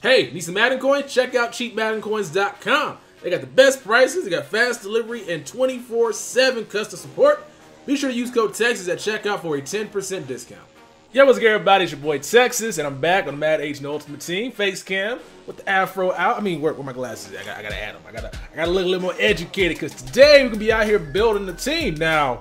Hey, need some Madden coins? Check out cheapmaddencoins.com. They got the best prices, they got fast delivery, and 24/7 custom support. Be sure to use code Texas at checkout for a 10% discount. Yo, what's good, everybody? It's your boy Texas, and I'm back on the Mad H and Ultimate Team. Face cam with the afro out. I mean, where my glasses? I gotta add them. I gotta look a little more educated because today we're gonna be out here building the team. Now,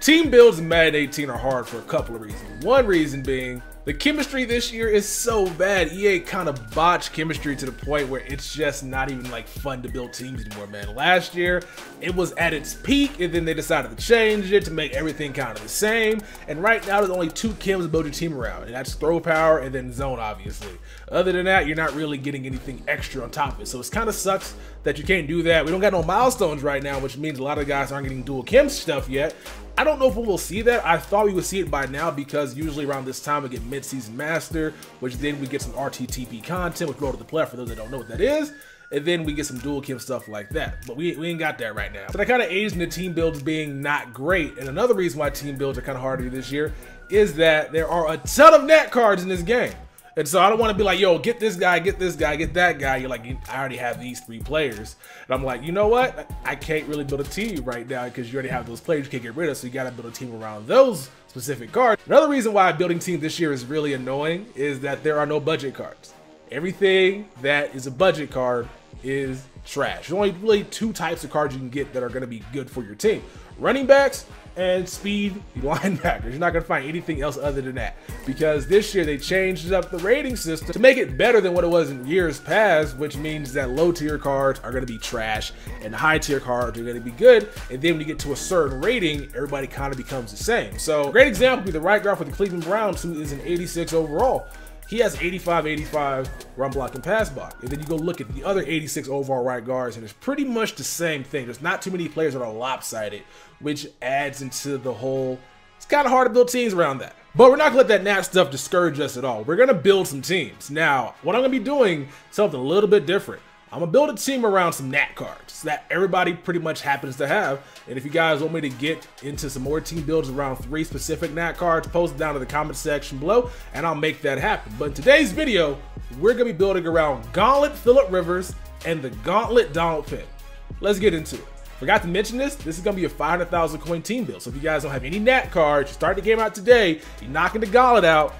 team builds in Madden 18 are hard for a couple of reasons. One reason being the chemistry this year is so bad. EA kind of botched chemistry to the point where it's just not even like fun to build teams anymore, man. Last year, it was at its peak, and then they decided to change it to make everything kind of the same. And right now, there's only two chems to build your team around, and that's throw power and then zone, obviously. Other than that, you're not really getting anything extra on top of it. So it kind of sucks that you can't do that. We don't got no milestones right now, which means a lot of guys aren't getting dual chem stuff yet. I don't know if we will see that. I thought we would see it by now because usually around this time we get mid-season master, which then we get some RTTP content, which roll to the play for those that don't know what that is, and then we get some dual chem stuff like that. But we ain't got that right now. So that kind of aids in the team builds being not great. And another reason why team builds are kind of hard to do this year is that there are a ton of nat cards in this game. And so I don't want to be like, yo, get this guy, get that guy. You're like, I already have these three players. And I'm like, you know what? I can't really build a team right now because you already have those players you can't get rid of. So you got to build a team around those specific cards. Another reason why building team this year is really annoying is that there are no budget cards. Everything that is a budget card is trash. There's only really two types of cards you can get that are going to be good for your team. Running backs and speed linebackers. You're not going to find anything else other than that because this year they changed up the rating system to make it better than what it was in years past, which means that low tier cards are going to be trash and high tier cards are going to be good. And then when you get to a certain rating, everybody kind of becomes the same. So a great example would be the right guard for the Cleveland Browns, who is an 86 overall. He has 85 run block and pass block. And then you go look at the other 86 overall right guards, and it's pretty much the same thing. There's not too many players that are lopsided, which adds into the whole, it's kind of hard to build teams around that. But we're not gonna let that nat stuff discourage us at all. We're gonna build some teams. Now, what I'm gonna be doing is something a little bit different. I'm gonna build a team around some nat cards that everybody pretty much happens to have. And if you guys want me to get into some more team builds around 3 specific nat cards, post it down in the comment section below and I'll make that happen. But in today's video, we're gonna be building around Gauntlet Rivers and the Gauntlet Penn. Let's get into it. Forgot to mention this is gonna be a 500,000 coin team build. So if you guys don't have any nat cards, you start the game out today, you're knocking the Gauntlet out,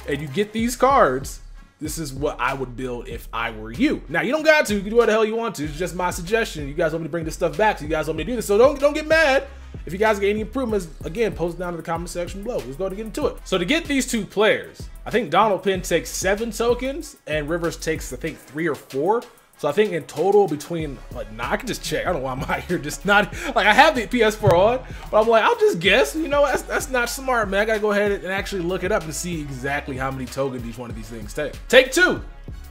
and you get these cards, this is what I would build if I were you. Now, you don't got to. You can do what the hell you want to. It's just my suggestion. You guys want me to bring this stuff back, so you guys want me to do this. So don't get mad. If you guys get any improvements, again, post it down in the comment section below. Let's go to get into it. So to get these two players, I think Gauntlet Penn takes 7 tokens, and Rivers takes, I think, 3 or 4. So I think in total between, like, nah, I can just check. I don't know why I'm out here just not, like, I have the PS4 on, but I'm like, I'll just guess. You know, that's not smart, man. I gotta go ahead and actually look it up and see exactly how many tokens each one of these things take. Take 2.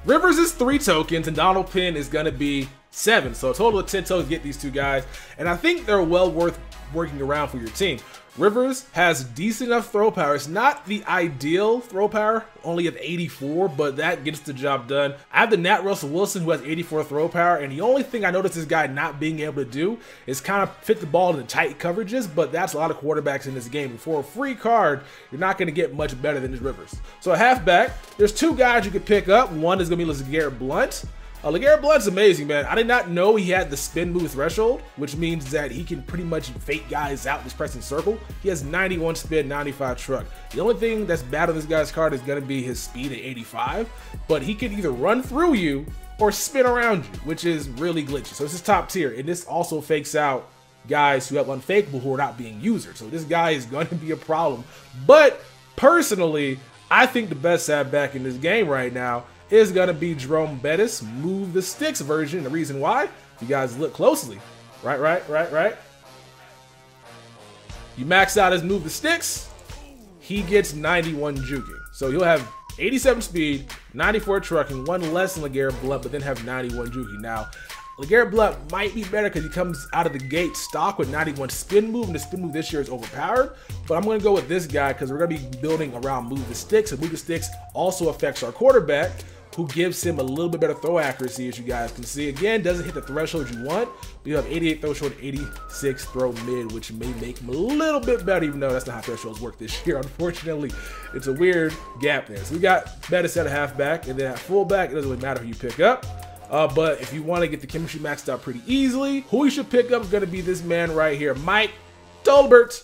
Rivers is 3 tokens, and Gauntlet Penn is gonna be 7. So a total of 10 tokens to get these two guys, and I think they're well worth working around for your team. Rivers has decent enough throw power. It's not the ideal throw power, only at 84, but that gets the job done. I have the Nat Russell Wilson, who has 84 throw power, and the only thing I noticed this guy not being able to do is kind of fit the ball in tight coverages, but that's a lot of quarterbacks in this game. And for a free card, you're not going to get much better than this Rivers. So a halfback, there's 2 guys you could pick up. One is going to be LeGarrette Blount. LeGarrette Blount's amazing, man. I did not know he had the spin move threshold, which means that he can pretty much fake guys out just pressing circle. He has 91 spin, 95 truck. The only thing that's bad on this guy's card is going to be his speed at 85, but he can either run through you or spin around you, which is really glitchy. So this is top tier, and this also fakes out guys who have unfakeable who are not being users. So this guy is going to be a problem. But personally, I think the best halfback in this game right now is going to be Jerome Bettis, move the sticks version. The reason why, if you guys look closely, right. You max out his move the sticks, he gets 91 juking. So he'll have 87 speed, 94 trucking, 1 less than LeGarrette Blount, but then have 91 juking. Now, LeGarrette Blount might be better because he comes out of the gate stock with 91 spin move, and the spin move this year is overpowered. But I'm going to go with this guy because we're going to be building around move the sticks, and move the sticks also affects our quarterback. who gives him a little bit better throw accuracy, as you guys can see. Again, doesn't hit the threshold you want. We have 88 throw short, 86 throw mid, which may make him a little bit better, even though that's not how thresholds work this year. Unfortunately, it's a weird gap there. So we got Bettis at a halfback, and then at fullback, it doesn't really matter who you pick up. But if you want to get the chemistry maxed out pretty easily, who you should pick up is going to be this man right here, Mike Tolbert,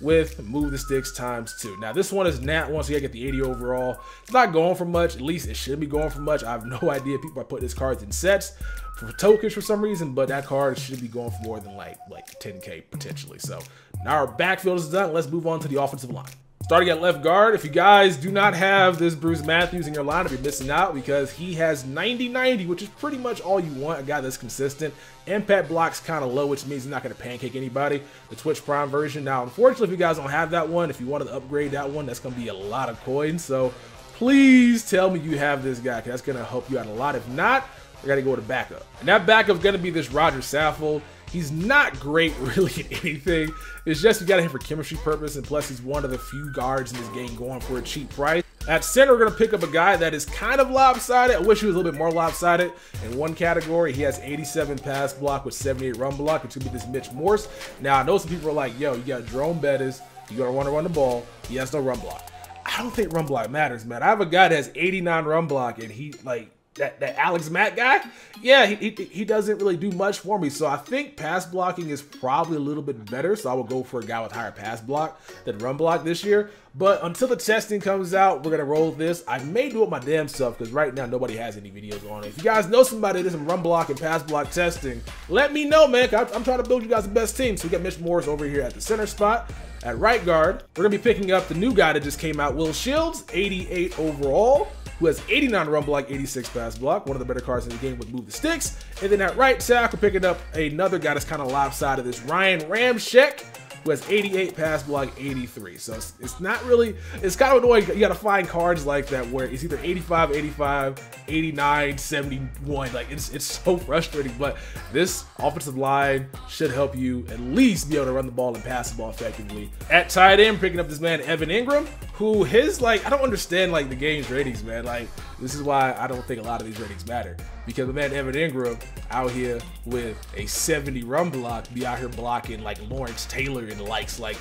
with move the sticks ×2. Now this one is nat 1, so you gotta get the 80 overall. It's not going for much, at least it shouldn't be going for much. I have no idea people are putting these cards in sets for tokens for some reason, but that card should be going for more than like 10K potentially. So now our backfield is done. Let's move on to the offensive line. Starting at left guard, if you guys do not have this Bruce Matthews in your lineup, you're missing out because he has 90-90, which is pretty much all you want, a guy that's consistent. Impact block's kind of low, which means he's not going to pancake anybody. The Twitch Prime version. Now, unfortunately, if you guys don't have that one, if you wanted to upgrade that one, that's going to be a lot of coins. So please tell me you have this guy, because that's going to help you out a lot. If not, we got to go to backup. And that backup is going to be this Roger Saffold. He's not great really at anything. It's just you got him for chemistry purpose, and plus he's one of the few guards in this game going for a cheap price. At center, we're going to pick up a guy that is kind of lopsided. I wish he was a little bit more lopsided. In one category, he has 87 pass block with 78 run block. It's going to be this Mitch Morse. Now, I know some people are like, yo, you got Jerome Bettis. You got to want to run the ball. He has no run block. I don't think run block matters, man. I have a guy that has 89 run block, and he, like, that Alex Mack guy, yeah, he doesn't really do much for me. So I think pass blocking is probably a little bit better. So I will go for a guy with higher pass block than run block this year. But until the testing comes out, we're going to roll this. I may do it my damn self because right now nobody has any videos on it. If you guys know somebody that does some run block and pass block testing, let me know, man. I'm trying to build you guys the best team. So we got Mitch Morris over here at the center spot. At right guard, we're going to be picking up the new guy that just came out, Will Shields, 88 overall, who has 89 run block, 86 pass block, one of the better cards in the game with move the sticks. And then at right tackle, picking up another guy that's kind of lopsided, this Ryan Ramczyk, who has 88 pass block, 83. So it's not really, it's kind of annoying. You got to find cards like that where it's either 85, 85, 89, 71. Like it's so frustrating, but this offensive line should help you at least be able to run the ball and pass the ball effectively. At tight end, picking up this man, Evan Ingram, who his, like, I don't understand like the game's ratings, man. Like, this is why I don't think a lot of these ratings matter, because the man Evan Ingram out here with a 70 run block be out here blocking like Lawrence Taylor and likes like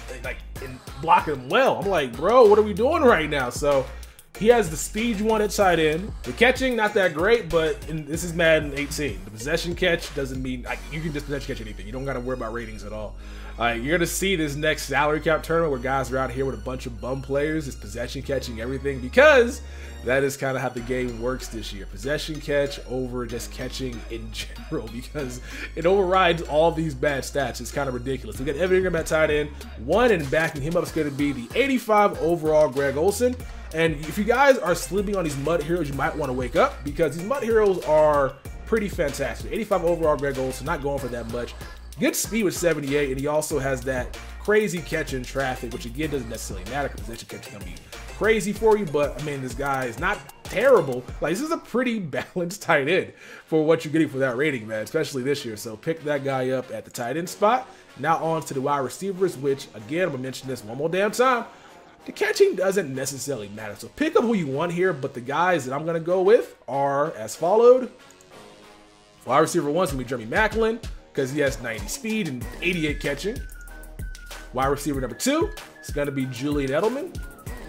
and blocking him well. I'm like, bro, what are we doing right now? So he has the speed you want at tight end. The catching, not that great, but this is Madden 18. The possession catch doesn't mean, like, you can just possession catch anything. You don't got to worry about ratings at all. You're gonna see this next salary cap tournament where guys are out here with a bunch of bum players, it's possession catching everything, because that is kind of how the game works this year. Possession catch over just catching in general, because it overrides all these bad stats. It's kind of ridiculous. We got Evan Ingram at tight end. One, and backing him up is going to be the 85 overall Greg Olsen. And if you guys are sleeping on these mud heroes, you might want to wake up, because these mud heroes are pretty fantastic. 85 overall Greg Olsen, not going for that much. Good speed with 78, and he also has that crazy catch in traffic, which again doesn't necessarily matter because possession catch is going to be crazy for you. But I mean, this guy is not terrible. Like, this is a pretty balanced tight end for what you're getting for that rating, man, especially this year. So pick that guy up at the tight end spot. Now on to the wide receivers, which again, I'm going to mention this one more damn time. The catching doesn't necessarily matter. So pick up who you want here, but the guys that I'm going to go with are as followed. Wide receiver 1 is going to be Jeremy Maclin, because he has 90 speed and 88 catching. Wide receiver number 2 is going to be Julian Edelman,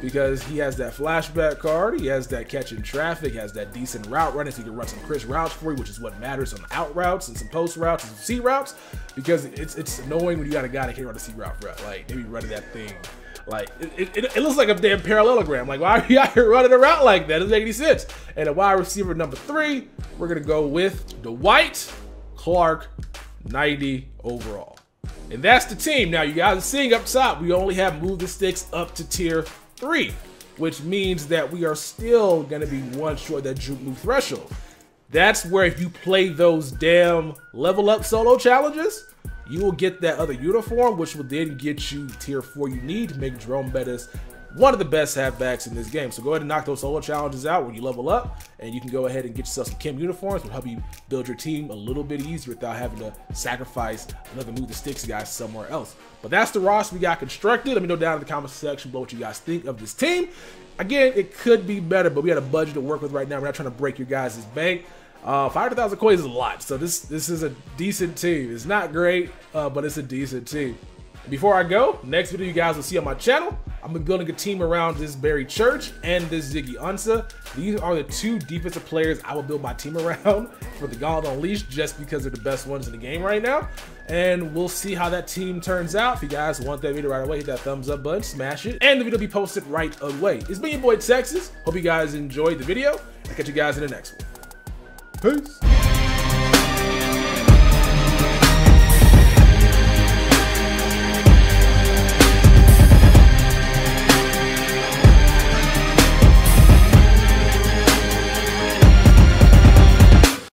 because he has that flashback card, he has that catch in traffic, he has that decent route running, so he can run some crisp routes for you, which is what matters on the out routes and some post routes and some C routes, because it's annoying when you got a guy that can't run a C route for us. Like, they be running that thing. Like, it looks like a damn parallelogram. Like, why are you out here running a route like that? It doesn't make any sense. And a wide receiver number 3, we're going to go with Dwight Clark, 90 overall. And that's the team. Now, you guys are seeing up top, we only have move the sticks up to tier 3, which means that we are still going to be one short that juke move threshold. That's where if you play those damn level up solo challenges, you will get that other uniform, which will then get you tier 4 you need to make Jerome Bettis one of the best halfbacks in this game. So go ahead and knock those solo challenges out where you level up, and you can go ahead and get yourself some Kim uniforms, which will help you build your team a little bit easier without having to sacrifice another move the sticks guy somewhere else. But that's the roster we got constructed. Let me know down in the comment section below what you guys think of this team. Again, it could be better, but we got a budget to work with right now. We're not trying to break your guys' bank. 500,000 coins is a lot, so this is a decent team. It's not great, but it's a decent team. Before I go, next video you guys will see on my channel, I'm building a team around this Barry Church and this Ziggy Ansah. These are the two defensive players I will build my team around for the Gauntlet Unleashed, just because they're the best ones in the game right now. And we'll see how that team turns out. If you guys want that video right away, hit that thumbs up button, smash it, and the video will be posted right away. It's been your boy Texas. Hope you guys enjoyed the video. I'll catch you guys in the next one. Peace.